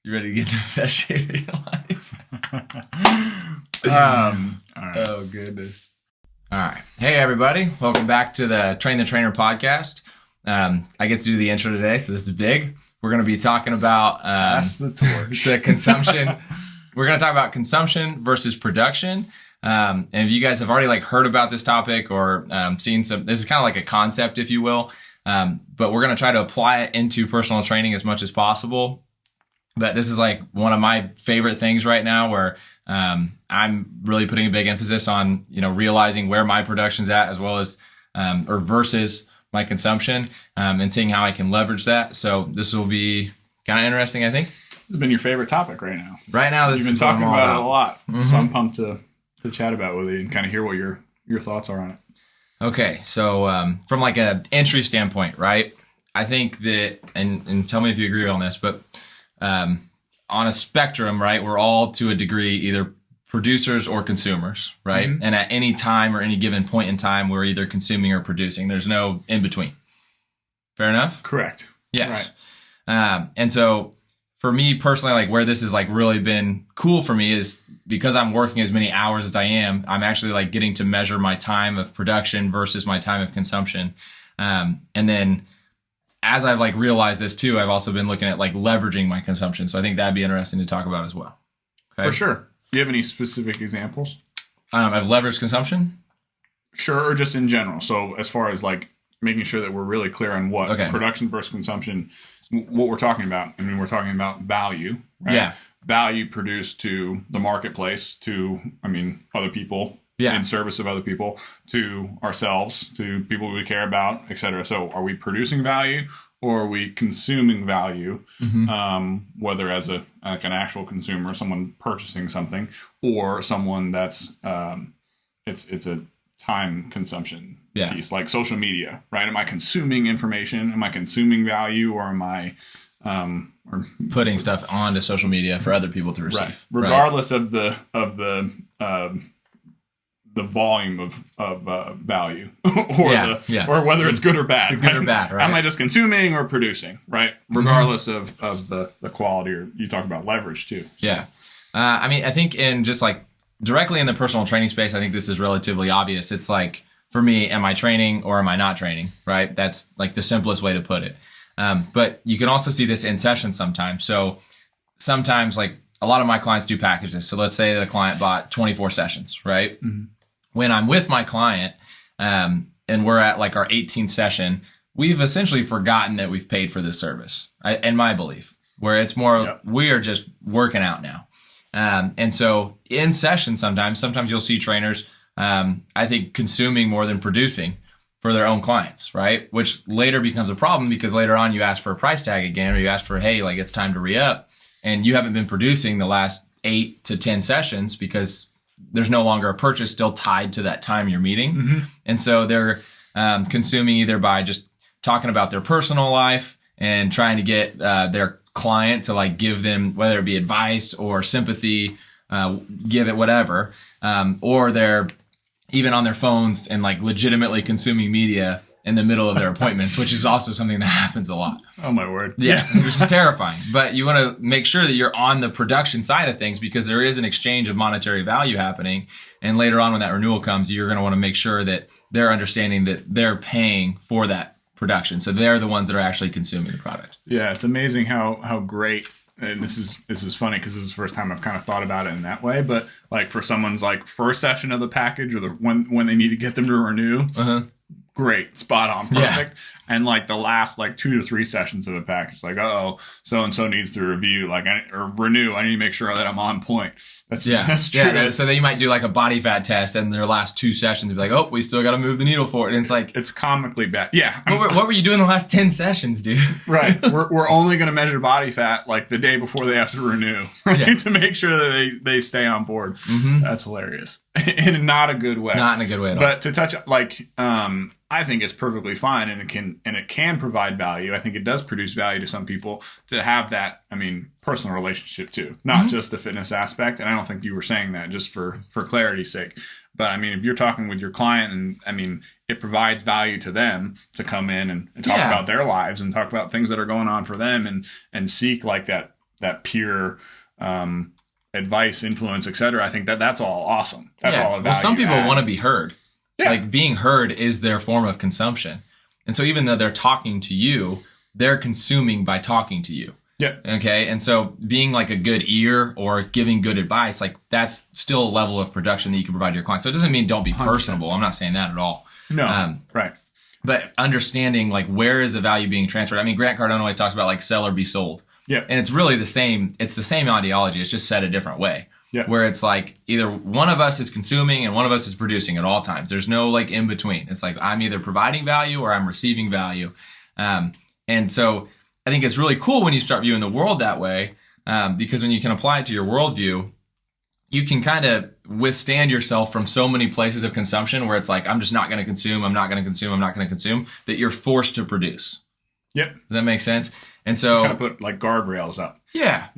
You ready to get the best shape of your life? All right. Oh, goodness. All right. Hey, everybody. Welcome back to the Train the Trainer podcast. I get to do the intro today, so this is big. We're going to be talking about Pass the torch. the consumption. We're going to talk about consumption versus production. And if you guys have already heard about this topic or seen some, this is kind of like a concept, if you will. But we're going to try to apply it into personal training as much as possible. But this is one of my favorite things right now where I'm really putting a big emphasis on, realizing where my production's at as well as, or versus my consumption and seeing how I can leverage that. So this will be kind of interesting, I think. This has been your favorite topic right now. Right now, You've been talking about it a lot. Mm-hmm. So I'm pumped to chat about it with you and kind of hear what your thoughts are on it. Okay. So from an entry standpoint, right? I think that, and tell me if you agree on this, but on a spectrum, right, we're all to a degree either producers or consumers, right? Mm-hmm. And at any time or any given point in time, we're either consuming or producing. There's no in between. Fair enough? Correct. Yes. Right. And so for me personally, where this has really been cool for me is because I'm working as many hours as I am, I'm actually getting to measure my time of production versus my time of consumption. And then as I've realized this too, I've also been looking at leveraging my consumption. So I think that'd be interesting to talk about as well. Okay? For sure. Do you have any specific examples? I've leveraged consumption. Sure, or just in general. So as far as making sure that we're really clear on what production versus consumption, what we're talking about. I mean, we're talking about value, right? Yeah. Value produced to the marketplace, to, other people. Yeah. In service of other people, to ourselves, to people we care about, et cetera. So are we producing value or are we consuming value, whether as an actual consumer, someone purchasing something, or someone that's, it's a time consumption piece, like social media, right? Am I consuming information? Am I consuming value, or am I putting stuff onto social media for other people to receive? Right. Regardless of the volume of value or whether it's good or bad. Good or bad, right? Am I just consuming or producing, right? Regardless of the quality, or you talk about leverage too. So. Yeah. I think in just directly in the personal training space, I think this is relatively obvious. It's for me, am I training or am I not training, right? That's the simplest way to put it. But you can also see this in sessions sometimes. So sometimes a lot of my clients do packages. So let's say that a client bought 24 sessions, right? Mm-hmm. When I'm with my client and we're at our 18th session, we've essentially forgotten that we've paid for this service, in my belief, where it's more we are just working out now. And so in session sometimes you'll see trainers, I think, consuming more than producing for their own clients, right? Which later becomes a problem because later on you ask for a price tag again, or you ask for, hey, it's time to re-up, and you haven't been producing the last 8 to 10 sessions because there's no longer a purchase still tied to that time you're meeting. Mm-hmm. And so they're consuming either by just talking about their personal life and trying to get their client to give them, whether it be advice or sympathy, give it whatever, or they're even on their phones and legitimately consuming media in the middle of their appointments, which is also something that happens a lot. Oh, my word. Yeah, which is terrifying. But you want to make sure that you're on the production side of things because there is an exchange of monetary value happening. And later on when that renewal comes, you're going to want to make sure that they're understanding that they're paying for that production. So they're the ones that are actually consuming the product. Yeah, it's amazing how great, and this is funny because this is the first time I've kind of thought about it in that way, but for someone's first session of the package or when they need to get them to renew, great, spot on, perfect. Yeah. And the last 2 to 3 sessions of a package, so-and-so needs to review, or renew. I need to make sure that I'm on point. That's true. Yeah, so then you might do a body fat test, and their last 2 sessions be oh, we still got to move the needle forward. And it's it's comically bad. Yeah. What were you doing the last 10 sessions, dude? Right. We're only going to measure body fat the day before they have to renew, right? To make sure that they stay on board. Mm-hmm. That's hilarious. In not a good way. Not in a good way at all. But to touch I think it's perfectly fine, and it can provide value. I think it does produce value to some people to have that, personal relationship too, not just the fitness aspect. And I don't think you were saying that just for clarity's sake. But if you're talking with your client and it provides value to them to come in and talk about their lives and talk about things that are going on for them and seek that that peer advice, influence, etc. I think that's all awesome. That's all a value. Well, some people add. want to be heard. Yeah. Like being heard is their form of consumption. And so even though they're talking to you, they're consuming by talking to you. Yeah. Okay. And so being like a good ear or giving good advice, like that's still a level of production that you can provide to your clients. So it doesn't mean don't be 100%. personable. I'm not saying that at all. No. Right. But understanding like where is the value being transferred? I mean, Grant Cardone always talks about like sell or be sold. Yeah. And it's really the same. It's the same ideology. It's just said a different way. Yeah. Where it's like either one of us is consuming and one of us is producing at all times. There's no like in between. It's like I'm either providing value or I'm receiving value. And so I think it's really cool when you start viewing the world that way, because when you can apply it to your worldview, you can kind of withstand yourself from so many places of consumption where it's like, I'm just not going to consume, I'm not going to consume, I'm not going to consume, that you're forced to produce. Yep. Does that make sense? And so kind of put like guardrails up. Yeah.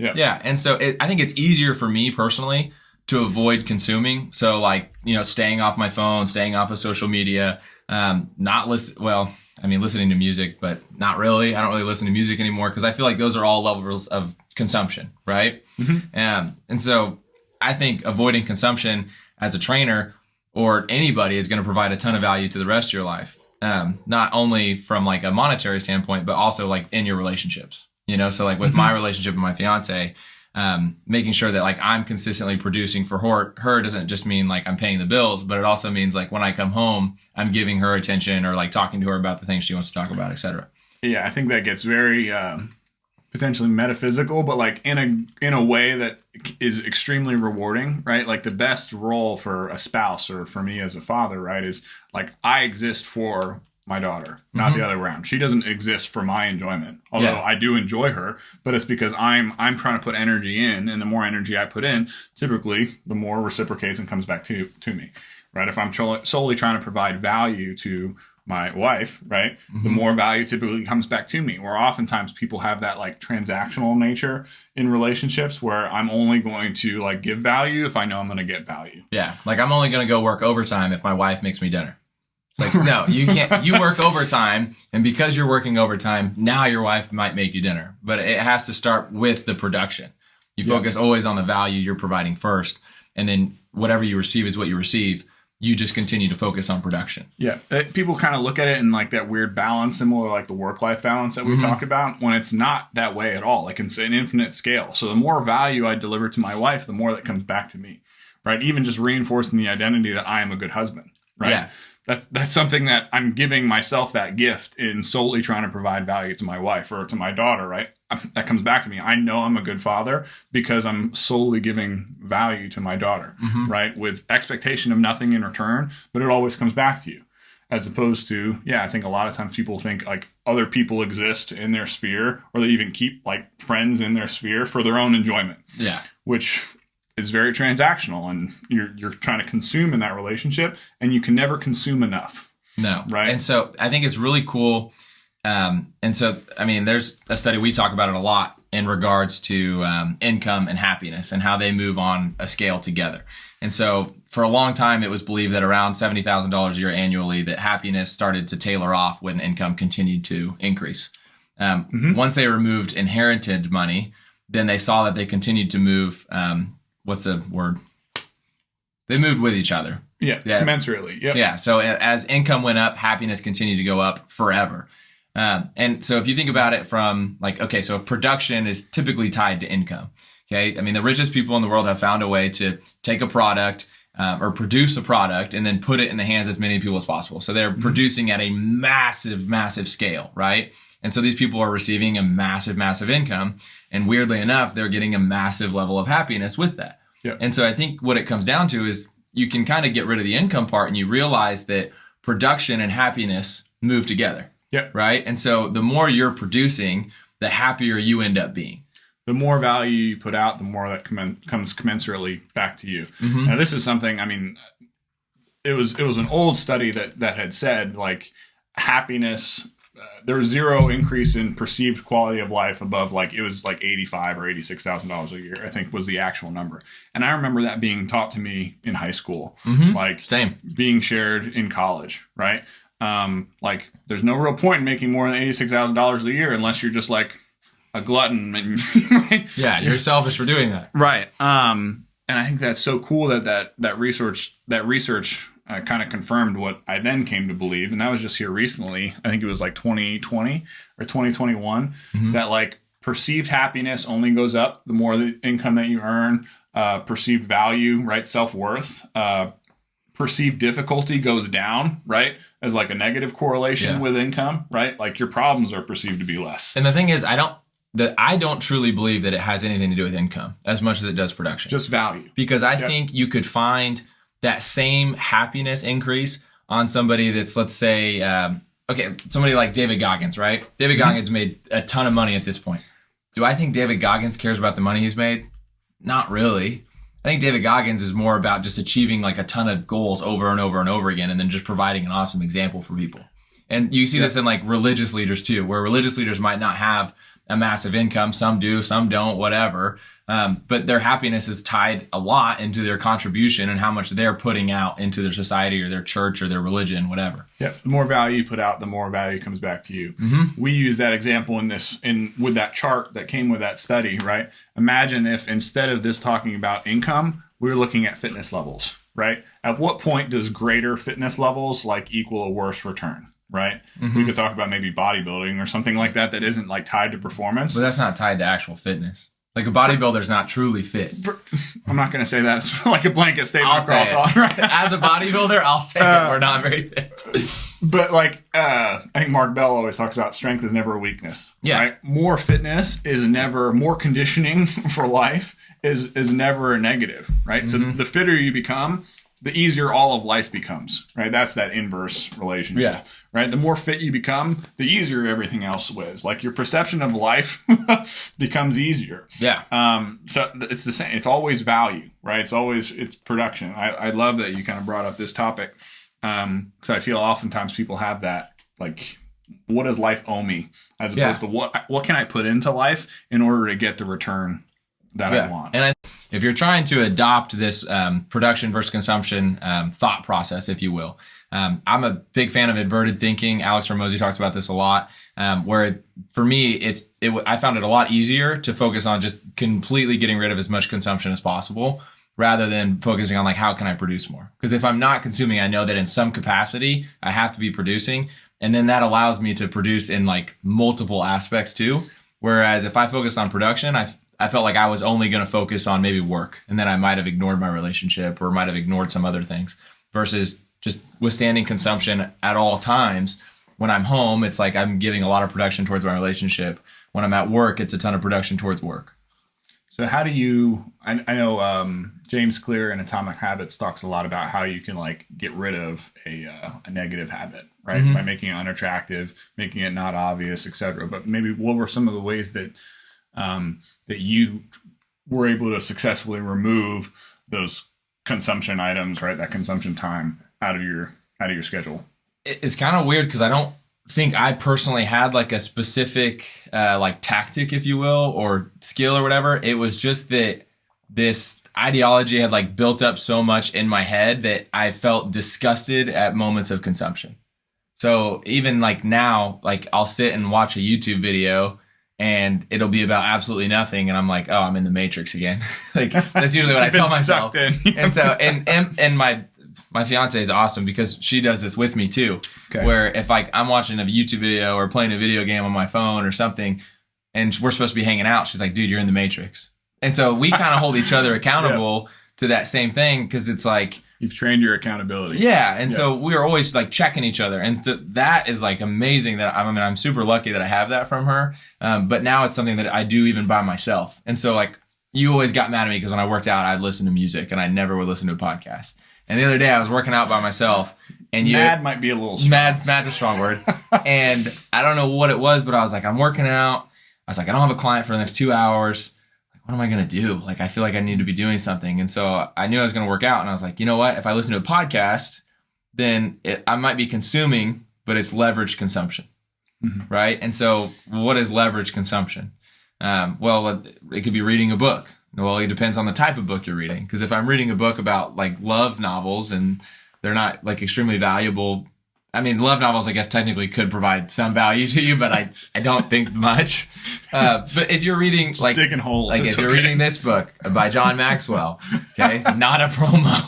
And so I think it's easier for me personally to avoid consuming. So like, staying off my phone, staying off of social media, listening to music, but not really. I don't really listen to music anymore because I feel like those are all levels of consumption, right? Mm-hmm. And so I think avoiding consumption as a trainer or anybody is going to provide a ton of value to the rest of your life. Not only from like a monetary standpoint, but also like in your relationships, so like with my relationship with my fiance, making sure that like I'm consistently producing for her doesn't just mean like I'm paying the bills, but it also means like when I come home, I'm giving her attention or like talking to her about the things she wants to talk about, etc. Yeah. I think that gets very, potentially metaphysical, but like in a way that is extremely rewarding, right? Like the best role for a spouse or for me as a father, right, is like I exist for my daughter, not the other way around. She doesn't exist for my enjoyment, although I do enjoy her, but it's because I'm trying to put energy in, and the more energy I put in, typically the more reciprocates and comes back to me, right? If I'm solely trying to provide value to my wife, right, the more value typically comes back to me. Where oftentimes people have that like transactional nature in relationships where I'm only going to like give value if I know I'm going to get value. Yeah. Like I'm only going to go work overtime if my wife makes me dinner. It's like, no, you can't. You work overtime, and because you're working overtime, now your wife might make you dinner. But it has to start with the production. You focus always on the value you're providing first, and then whatever you receive is what you receive. You just continue to focus on production. Yeah. People kind of look at it in like that weird balance, similar to like the work-life balance that we talk about, when it's not that way at all. Like it's an infinite scale. So the more value I deliver to my wife, the more that comes back to me, right? Even just reinforcing the identity that I am a good husband, right? Yeah. That's something that I'm giving myself that gift in solely trying to provide value to my wife or to my daughter, right? That comes back to me. I know I'm a good father because I'm solely giving value to my daughter, right? With expectation of nothing in return, but it always comes back to you. As opposed to, I think a lot of times people think like other people exist in their sphere, or they even keep like friends in their sphere for their own enjoyment. Yeah. Which is very transactional, and you're trying to consume in that relationship, and you can never consume enough. No. Right. And so I think it's really cool. And so, I mean, there's a study, we talk about it a lot in regards to income and happiness and how they move on a scale together. And so for a long time, it was believed that around $70,000 a year annually, that happiness started to tailor off when income continued to increase. Once they removed inherited money, then they saw that they continued to move, what's the word? They moved with each other. Yeah. Commensurately. Yep. Yeah. So as income went up, happiness continued to go up forever. And so if you think about it from like, okay, so if production is typically tied to income. Okay. I mean, the richest people in the world have found a way to take a product or produce a product and then put it in the hands of as many people as possible. So they're producing at a massive, massive scale, right? And so these people are receiving a massive, massive income. And weirdly enough, they're getting a massive level of happiness with that. Yeah. And so I think what it comes down to is you can kind of get rid of the income part and you realize that production and happiness move together. Yeah. Right. And so the more you're producing, the happier you end up being. The more value you put out, the more that comes commensurately back to you. Now, this is something, I mean, it was an old study that had said like happiness, there was zero increase in perceived quality of life above like, it was like $85,000 or $86,000 a year, I think was the actual number. And I remember that being taught to me in high school, like Same. Being shared in college, right? Like there's no real point in making more than $86,000 a year unless you're just like a glutton. Right? Yeah, you're selfish for doing that. Right. And I think that's so cool that research kind of confirmed what I then came to believe, and that was just here recently. I think it was like 2020 or 2021 that like perceived happiness only goes up the more the income that you earn. Perceived value, right? Self-worth. Perceived difficulty goes down, right? As like a negative correlation with income, right? Like your problems are perceived to be less. And the thing is, I don't truly believe that it has anything to do with income as much as it does production. Just value. Because I think you could find that same happiness increase on somebody that's, let's say, somebody like David Goggins, right? David Goggins made a ton of money at this point. Do I think David Goggins cares about the money he's made? Not really. I think David Goggins is more about just achieving like a ton of goals over and over and over again, and then just providing an awesome example for people. And you see this in like religious leaders too, where religious leaders might not have a massive income. Some do, some don't, whatever. But their happiness is tied a lot into their contribution and how much they're putting out into their society or their church or their religion, whatever. Yeah. The more value you put out, the more value comes back to you. We use that example with that chart that came with that study, right? Imagine if instead of this talking about income, we were looking at fitness levels, right? At what point does greater fitness levels like equal a worse return? Right. We could talk about maybe bodybuilding or something like that isn't like tied to performance. But that's not tied to actual fitness. Like a bodybuilder's not truly fit. I'm not going to say that. It's like a blanket statement across all. Right? As a bodybuilder, I'll say we're not very fit. But like, I think Mark Bell always talks about strength is never a weakness. Yeah. Right? More fitness is never, more conditioning for life is never a negative. Right. So the fitter you become, the easier all of life becomes, right? That's that inverse relationship, right? The more fit you become, the easier everything else is. Like your perception of life becomes easier. Yeah. So it's the same. It's always value, right? It's production. I love that you kind of brought up this topic because I feel oftentimes people have that, like, what does life owe me? As opposed to what can I put into life in order to get the return that I want. And if you're trying to adopt this production versus consumption thought process, if you will, I'm a big fan of inverted thinking. Alex Hormozi talks about this a lot, where for me, I found it a lot easier to focus on just completely getting rid of as much consumption as possible rather than focusing on like, how can I produce more? Because if I'm not consuming, I know that in some capacity, I have to be producing. And then that allows me to produce in like multiple aspects too. Whereas if I focus on production, I felt like I was only going to focus on maybe work, and then I might have ignored my relationship or might have ignored some other things versus just withstanding consumption at all times. When I'm home, it's like I'm giving a lot of production towards my relationship. When I'm at work, it's a ton of production towards work. So how do you, I know James Clear in Atomic Habits talks a lot about how you can like get rid of a negative habit, right? By making it unattractive, making it not obvious, etc. But maybe what were some of the ways that that you were able to successfully remove those consumption items, right? That consumption time out of your schedule. It's kind of weird because I don't think I personally had like a specific like tactic, if you will, or skill or whatever. It was just that this ideology had like built up so much in my head that I felt disgusted at moments of consumption. So even like now, like I'll sit and watch a YouTube video and it'll be about absolutely nothing, and I'm like, oh, I'm in the Matrix again. Like that's usually what I tell myself. And so and my fiance is awesome because she does this with me too. Okay. Where if like I'm watching a YouTube video or playing a video game on my phone or something, and we're supposed to be hanging out, she's like, dude, you're in the Matrix. And so we kind of hold each other accountable to that same thing because it's like, you've trained your accountability. Yeah. And so we are always like checking each other. And so that is like amazing that I'm super lucky that I have that from her. But now it's something that I do even by myself. And so like you always got mad at me because when I worked out, I'd listen to music and I never would listen to a podcast. And the other day I was working out by myself and mad might be a little strong. Mad's a strong word. And I don't know what it was, but I was like, I'm working out. I was like, I don't have a client for the next 2 hours. What am I going to do? Like, I feel like I need to be doing something. And so I knew I was going to work out. And I was like, you know what? If I listen to a podcast, then I might be consuming, but it's leveraged consumption. Mm-hmm. Right? And so what is leveraged consumption? Well, it could be reading a book. Well, it depends on the type of book you're reading. Because if I'm reading a book about like love novels and they're not like extremely valuable I mean, love novels, I guess, technically could provide some value to you, but I don't think much. But if you're reading, like, digging holes, like if you're reading this book by John Maxwell, okay, not a promo,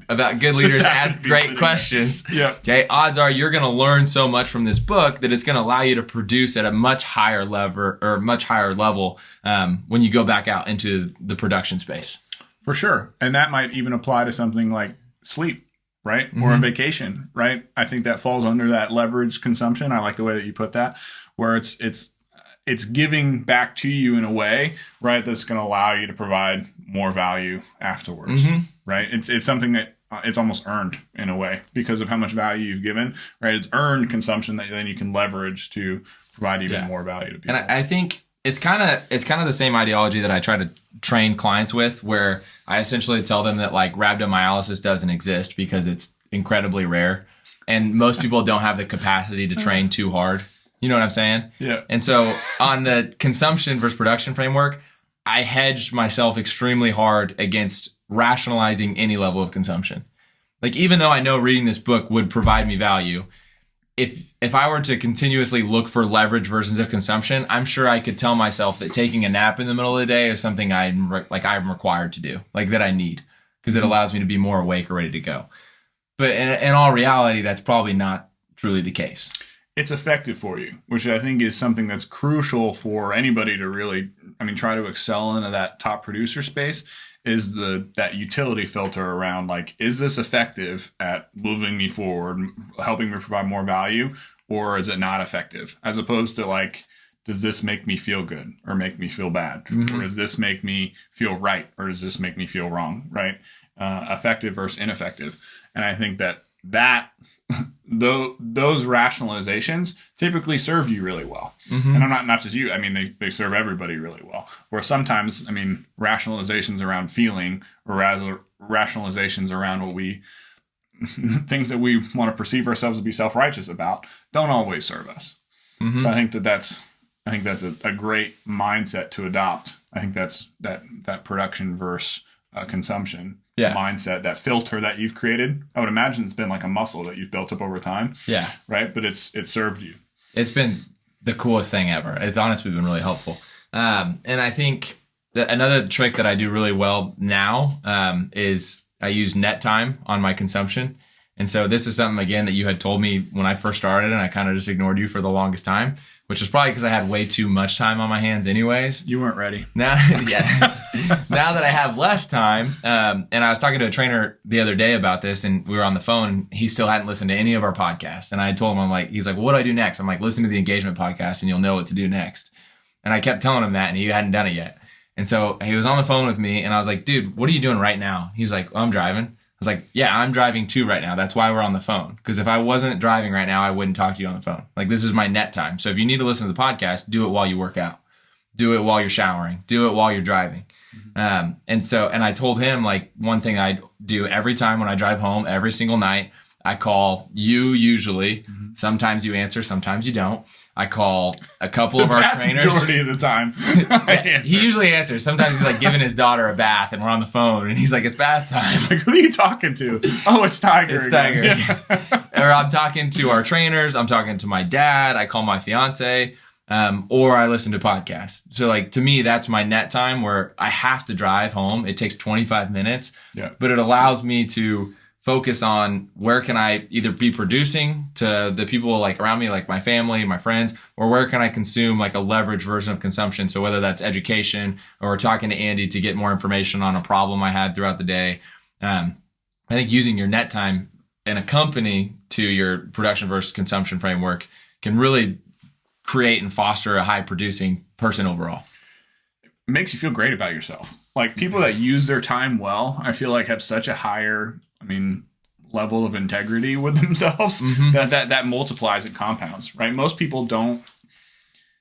about good leaders ask great questions. Yeah. Okay, odds are you're going to learn so much from this book that it's going to allow you to produce at a much higher level when you go back out into the production space. For sure, and that might even apply to something like sleep. Right? Or a vacation, right? I think that falls under that leverage consumption. I like the way that you put that, where it's giving back to you in a way, right, that's going to allow you to provide more value afterwards, right? It's something that it's almost earned in a way because of how much value you've given, right? It's earned consumption that then you can leverage to provide even more value to people. And I think it's kind of the same ideology that I try to train clients with, where I essentially tell them that like rhabdomyolysis doesn't exist because it's incredibly rare, and most people don't have the capacity to train too hard. You know what I'm saying? Yeah. And so on the consumption versus production framework, I hedged myself extremely hard against rationalizing any level of consumption. Like, even though I know reading this book would provide me value, if I were to continuously look for leverage versions of consumption, I'm sure I could tell myself that taking a nap in the middle of the day is something I'm required to do, like that I need, because it allows me to be more awake or ready to go. But in all reality, that's probably not truly the case. It's effective for you, which I think is something that's crucial for anybody to really, try to excel into that top producer space, is that utility filter around, like, is this effective at moving me forward, helping me provide more value, or is it not effective? As opposed to, like, does this make me feel good or make me feel bad? Or does this make me feel right? Or does this make me feel wrong, right? Effective versus ineffective. And I think that those rationalizations typically serve you really well. And I'm not just you. They serve everybody really well. Where sometimes, rationalizations around feeling, or rather rationalizations around things that we want to perceive ourselves to be self-righteous about, don't always serve us. So I think that's a great mindset to adopt. I think that's that production versus consumption mindset, that filter that you've created. I would imagine it's been like a muscle that you've built up over time. Yeah. Right. But it's served you. It's been the coolest thing ever. It's honestly been really helpful. And I think that another trick that I do really well now is I use net time on my consumption. And so this is something, again, that you had told me when I first started, and I kind of just ignored you for the longest time, which is probably because I had way too much time on my hands anyways. You weren't ready. Now that I have less time, and I was talking to a trainer the other day about this, and we were on the phone, and he still hadn't listened to any of our podcasts. And I told him, he's like, well, what do I do next? I'm like, listen to the engagement podcast and you'll know what to do next. And I kept telling him that, and he hadn't done it yet. And so he was on the phone with me, and I was like, dude, what are you doing right now? He's like, well, I'm driving. I was like, yeah, I'm driving too right now. That's why we're on the phone. Because if I wasn't driving right now, I wouldn't talk to you on the phone. Like, this is my net time. So if you need to listen to the podcast, do it while you work out. Do it while you're showering. Do it while you're driving. And I told him, like, one thing I do every time when I drive home, every single night, I call you usually. Sometimes you answer, sometimes you don't. I call a couple of our trainers. Majority of the time. He usually answers. Sometimes he's like giving his daughter a bath and we're on the phone and he's like, it's bath time. He's like, who are you talking to? Oh, it's Tiger. It's Tiger. Yeah. Or I'm talking to our trainers. I'm talking to my dad. I call my fiance. Or I listen to podcasts. So, like, to me, that's my net time where I have to drive home. It takes 25 minutes, but it allows me to focus on where can I either be producing to the people like around me, like my family, my friends, or where can I consume like a leverage version of consumption. So whether that's education or talking to Andy to get more information on a problem I had throughout the day. I think using your net time in a company to your production versus consumption framework can really create and foster a high producing person overall. It makes you feel great about yourself. Like, people that use their time well, I feel like have such a higher, level of integrity with themselves that multiplies and compounds, right? Most people don't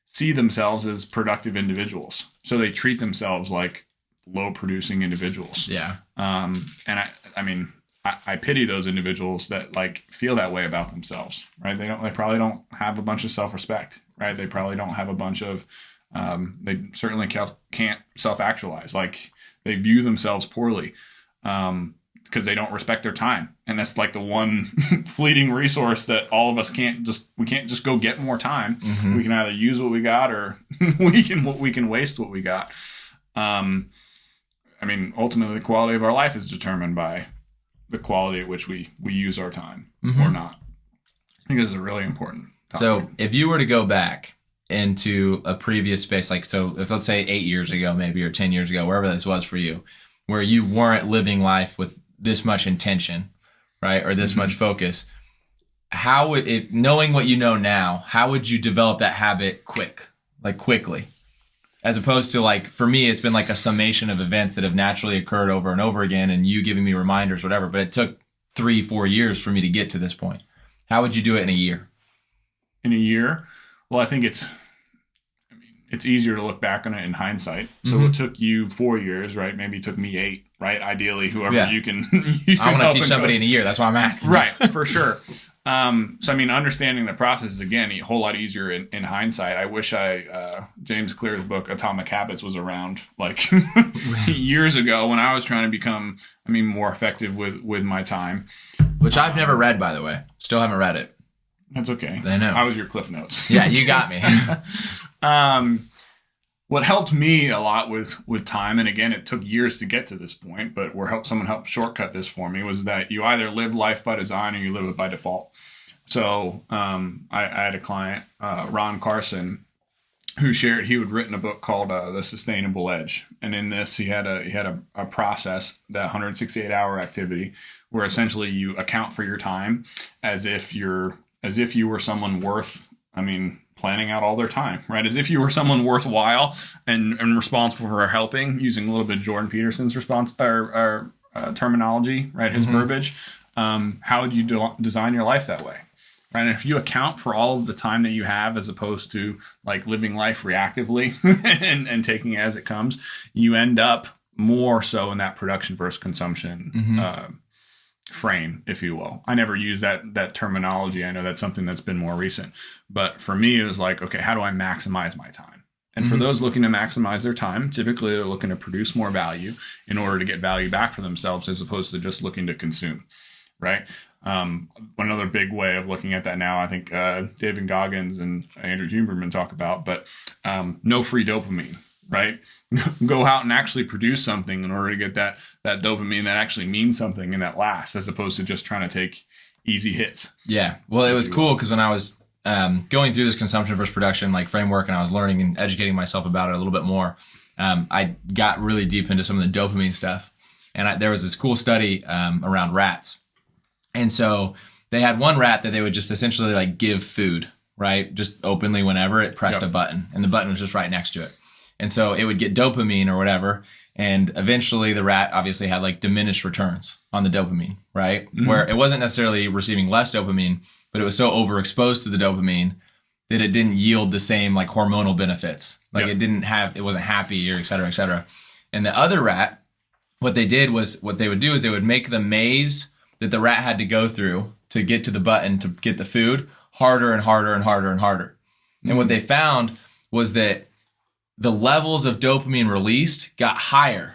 see themselves as productive individuals. So they treat themselves like low producing individuals. Yeah. And I pity those individuals that like feel that way about themselves, right? They probably don't have a bunch of self-respect, right? They probably don't have a bunch of, they certainly can't self-actualize. Like, they view themselves poorly. because they don't respect their time. And that's like the one fleeting resource that all of us can't just go get more time. Mm-hmm. We can either use what we got, or we can waste what we got. I mean, ultimately, the quality of our life is determined by the quality at which we use our time or not. I think this is a really important topic. So if you were to go back into a previous space, like, so if let's say 8 years ago, maybe, or 10 years ago, wherever this was for you, where you weren't living life with this much intention, right, or this much focus, how would, if knowing what you know now, how would you develop that habit quickly? As opposed to, like, for me, it's been like a summation of events that have naturally occurred over and over again, and you giving me reminders, whatever. But it took 3-4 years for me to get to this point. How would you do it in a year? In a year? Well, I think it's easier to look back on it in hindsight. So it took you 4 years, right? Maybe it took me 8, right? Ideally, whoever you can I want to teach somebody in a year. That's why I'm asking. Right, for sure. So, I mean, understanding the process is, again, a whole lot easier in hindsight. I wish James Clear's book, Atomic Habits, was around like years ago when I was trying to become, more effective with my time. Which I've never read, by the way. Still haven't read it. That's okay. I know. I was your Cliff Notes. Yeah, you got me. What helped me a lot with time, and again, it took years to get to this point, but someone helped shortcut this for me, was that you either live life by design or you live it by default. So I had a client, Ron Carson, who shared he had written a book called The Sustainable Edge, and in this he had a process, that 168-hour activity, where essentially you account for your time as if you were someone worth, planning out all their time, right? As if you were someone worthwhile and responsible for helping, using a little bit of Jordan Peterson's terminology, right? His verbiage. How would you design your life that way? Right? And if you account for all of the time that you have, as opposed to like living life reactively and taking it as it comes, you end up more so in that production versus consumption frame, if you will. I never use that terminology. I know that's something that's been more recent, but for me, it was like, okay, how do I maximize my time? And for those looking to maximize their time, typically they're looking to produce more value in order to get value back for themselves, as opposed to just looking to consume, right? Another big way of looking at that now, I think David Goggins and Andrew Huberman talk about, but no free dopamine, right? Go out and actually produce something in order to get that dopamine that actually means something and that lasts, as opposed to just trying to take easy hits. Yeah. Well, it was cool because when I was going through this consumption versus production like framework, and I was learning and educating myself about it a little bit more, I got really deep into some of the dopamine stuff. And there was this cool study around rats. And so they had one rat that they would just essentially like give food, right? Just openly whenever it pressed a button, and the button was just right next to it. And so it would get dopamine or whatever. And eventually the rat obviously had like diminished returns on the dopamine, right? Where it wasn't necessarily receiving less dopamine, but it was so overexposed to the dopamine that it didn't yield the same like hormonal benefits. Like it wasn't happy, or et cetera, et cetera. And the other rat, what they did was, what they would do is they would make the maze that the rat had to go through to get to the button to get the food harder and harder and harder and harder. And what they found was that the levels of dopamine released got higher.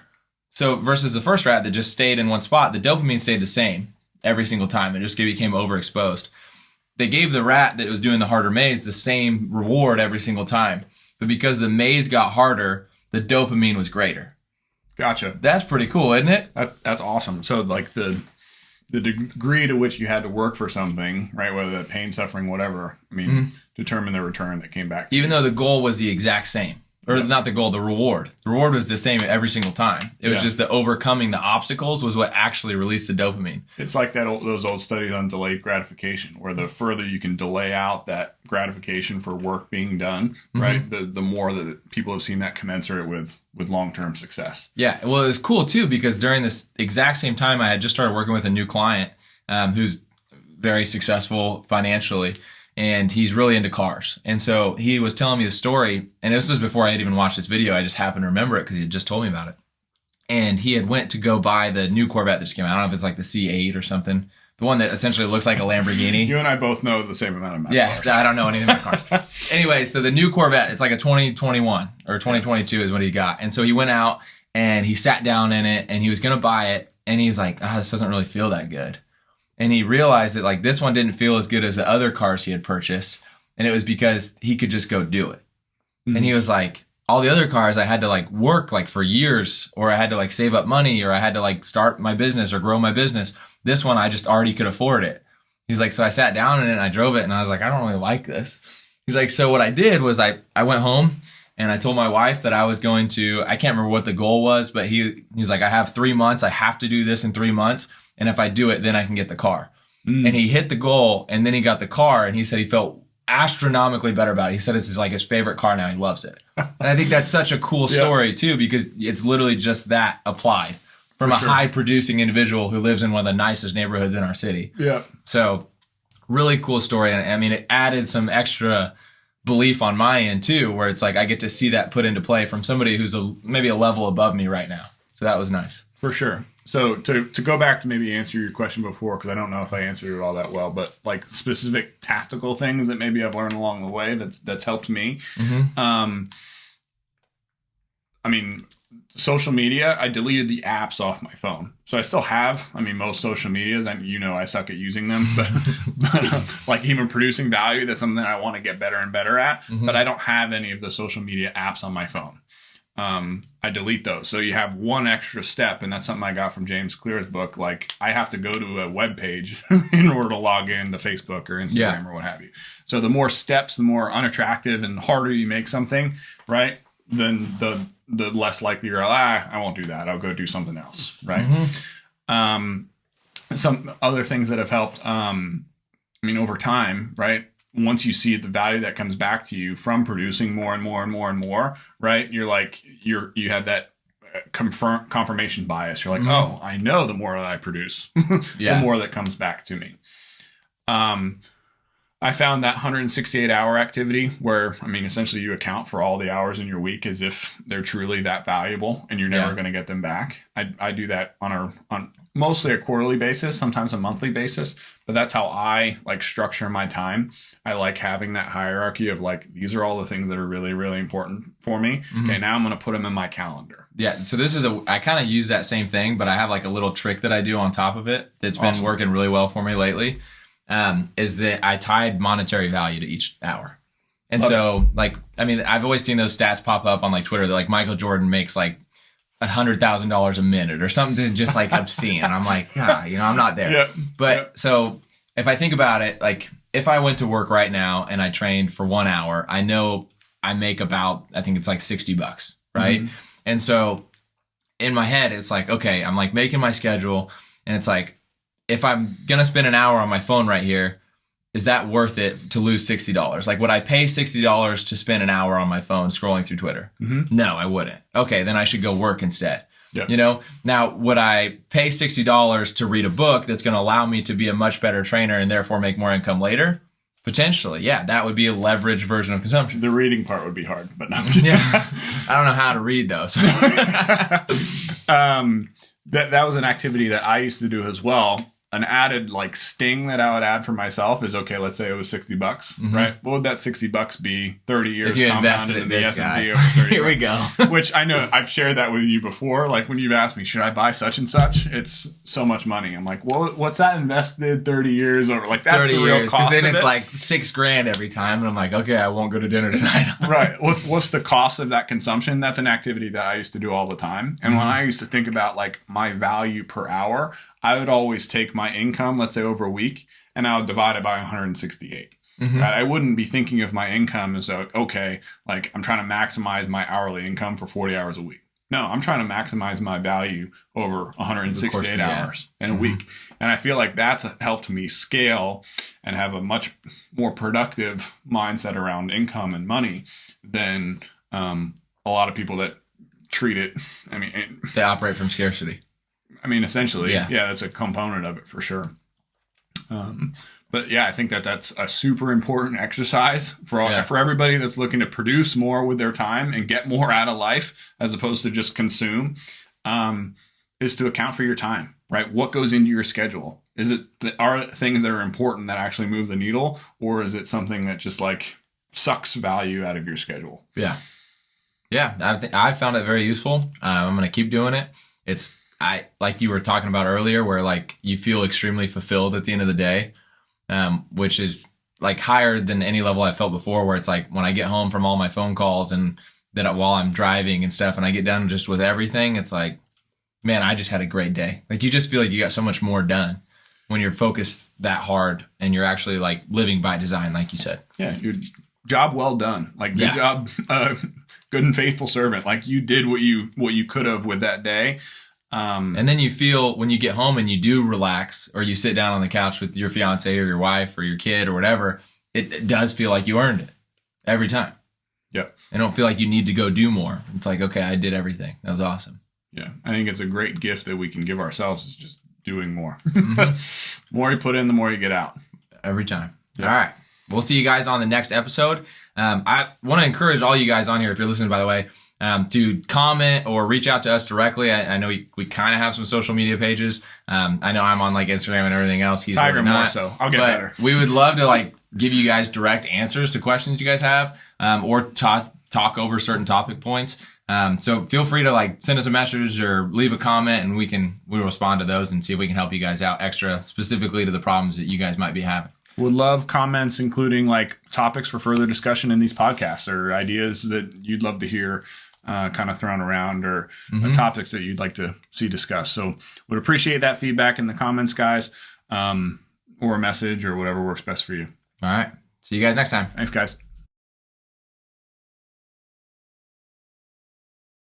So versus the first rat that just stayed in one spot, the dopamine stayed the same every single time. It just became overexposed. They gave the rat that was doing the harder maze the same reward every single time. But because the maze got harder, the dopamine was greater. Gotcha. That's pretty cool, isn't it? That's awesome. So like the degree to which you had to work for something, right? Whether that pain, suffering, whatever, determine the return that came back to Even though the goal was the exact same. Or not the goal, the reward. The reward was the same every single time. It was just the overcoming the obstacles was what actually released the dopamine. It's like those old studies on delayed gratification, where the further you can delay out that gratification for work being done, right, the more that people have seen that commensurate with long-term success. Yeah, well, it was cool, too, because during this exact same time, I had just started working with a new client who's very successful financially. And he's really into cars. And so he was telling me the story, and this was before I had even watched this video. I just happened to remember it because he had just told me about it. And he had went to go buy the new Corvette that just came out. I don't know if it's like the C8 or something. The one that essentially looks like a Lamborghini. You and I both know the same amount about cars. I don't know anything about cars. Anyway, so the new Corvette, it's like a 2021 or 2022 is what he got. And so he went out and he sat down in it and he was going to buy it. and he's like, this doesn't really feel that good. And he realized that like this one didn't feel as good as the other cars he had purchased. And it was because he could just go do it. Mm-hmm. And he was like, all the other cars I had to like work like for years, or I had to like save up money, or I had to like start my business or grow my business. This one, I just already could afford it. He's like, so I sat down in it and I drove it and I was like, I don't really like this. He's like, so what I did was I went home and I told my wife that I was going to, I can't remember what the goal was, but he's like, I have 3 months. I have to do this in 3 months. And if I do it, then I can get the car. And he hit the goal, and then he got the car, and he said he felt astronomically better about it. He said it's like his favorite car now. He loves it. And I think that's such a cool story too, because it's literally just that applied from a high producing individual who lives in one of the nicest neighborhoods in our city. Yeah. So really cool story. And I mean, it added some extra belief on my end too, where it's like I get to see that put into play from somebody who's maybe a level above me right now. So that was nice. For sure. So to go back to maybe answer your question before, because I don't know if I answered it all that well, but like specific tactical things that maybe I've learned along the way that's helped me. Mm-hmm. I mean, social media, I deleted the apps off my phone. So I still have, most social medias, and I suck at using them, but like even producing value, that's something that I want to get better and better at. Mm-hmm. But I don't have any of the social media apps on my phone. I delete those. So you have one extra step, and that's something I got from James Clear's book. Like, I have to go to a web page in order to log in to Facebook or Instagram or what have you. So the more steps, the more unattractive and harder you make something, right? Then the less likely you're I won't do that. I'll go do something else, right? Mm-hmm. Some other things that have helped, over time, right? Once you see the value that comes back to you from producing more and more and more and more, right? You're like, you have that confirmation bias. You're like, mm-hmm. Oh, I know the more that I produce, the more that comes back to me. I found that 168 hour activity where, essentially you account for all the hours in your week as if they're truly that valuable and you're never going to get them back. I do that on mostly a quarterly basis, sometimes a monthly basis, but that's how I like structure my time. I like having that hierarchy of like, these are all the things that are really, really important for me. Mm-hmm. Okay, now I'm going to put them in my calendar. Yeah. So I kind of use that same thing, but I have like a little trick that I do on top of it that's been working really well for me lately. Is that I tied monetary value to each hour. And I've always seen those stats pop up on like Twitter that like Michael Jordan makes like $100,000 a minute or something just like obscene. I'm like, I'm not there. Yep. But so if I think about it, like if I went to work right now and I trained for 1 hour, I know I make about, I think it's like $60, right? Mm-hmm. And so in my head, it's like, okay, I'm like making my schedule and it's like, if I'm going to spend an hour on my phone right here, is that worth it to lose $60? Like, would I pay $60 to spend an hour on my phone scrolling through Twitter? Mm-hmm. No, I wouldn't. Okay, then I should go work instead. Yep. Now, would I pay $60 to read a book that's going to allow me to be a much better trainer and therefore make more income later? Potentially, yeah. That would be a leveraged version of consumption. The reading part would be hard, but not. Yeah, I don't know how to read, though. So. That was an activity that I used to do as well. An added like sting that I would add for myself is, okay, let's say it was $60, mm-hmm. right? What would that $60 be 30 years if you invested in the S&P over 30? Here we go. Which I know I've shared that with you before. Like when you've asked me, should I buy such and such? It's so much money. I'm like, well, what's that invested 30 years over? Like that's 30 the real years, cost. Because then it's like $6,000 every time. And I'm like, okay, I won't go to dinner tonight. Right. What's the cost of that consumption? That's an activity that I used to do all the time. And when I used to think about like my value per hour, I would always take my income, let's say over a week, and I would divide it by 168. Mm-hmm. Right? I wouldn't be thinking of my income as okay, like I'm trying to maximize my hourly income for 40 hours a week. No, I'm trying to maximize my value over 168 hours in a week. And I feel like that's helped me scale and have a much more productive mindset around income and money than a lot of people that treat it. They operate from scarcity. Essentially, yeah, that's a component of it for sure. But yeah, I think that's a super important exercise for everybody that's looking to produce more with their time and get more out of life as opposed to just consume, is to account for your time, right? What goes into your schedule? Are things that are important that actually move the needle, or is it something that just like sucks value out of your schedule? Yeah. I found it very useful. I'm going to keep doing it. It's like you were talking about earlier, where like you feel extremely fulfilled at the end of the day, which is like higher than any level I've felt before, where it's like when I get home from all my phone calls and that while I'm driving and stuff and I get done just with everything, it's like, man, I just had a great day. Like you just feel like you got so much more done when you're focused that hard and you're actually like living by design, like you said. Yeah. Your job well done. Like good job, good and faithful servant. Like you did what you could have with that day. And then you feel when you get home and you do relax or you sit down on the couch with your fiance or your wife or your kid or whatever, it does feel like you earned it every time. Yep. I don't feel like you need to go do more. It's like, okay, I did everything. That was awesome. Yeah. I think it's a great gift that we can give ourselves is just doing more. The more you put in, the more you get out. Every time. Yep. All right. We'll see you guys on the next episode. I want to encourage all you guys on here, if you're listening, by the way, to comment or reach out to us directly. I know we kind of have some social media pages. I know I'm on like Instagram and everything else. He's Tiger really more not, so. I'll get better. We would love to like give you guys direct answers to questions you guys have, or talk over certain topic points. So feel free to like send us a message or leave a comment, and we'll respond to those and see if we can help you guys out extra specifically to the problems that you guys might be having. Would love comments, including like topics for further discussion in these podcasts or ideas that you'd love to hear kind of thrown around or topics that you'd like to see discussed. So would appreciate that feedback in the comments, guys, or a message or whatever works best for you. All right. See you guys next time. Thanks, guys.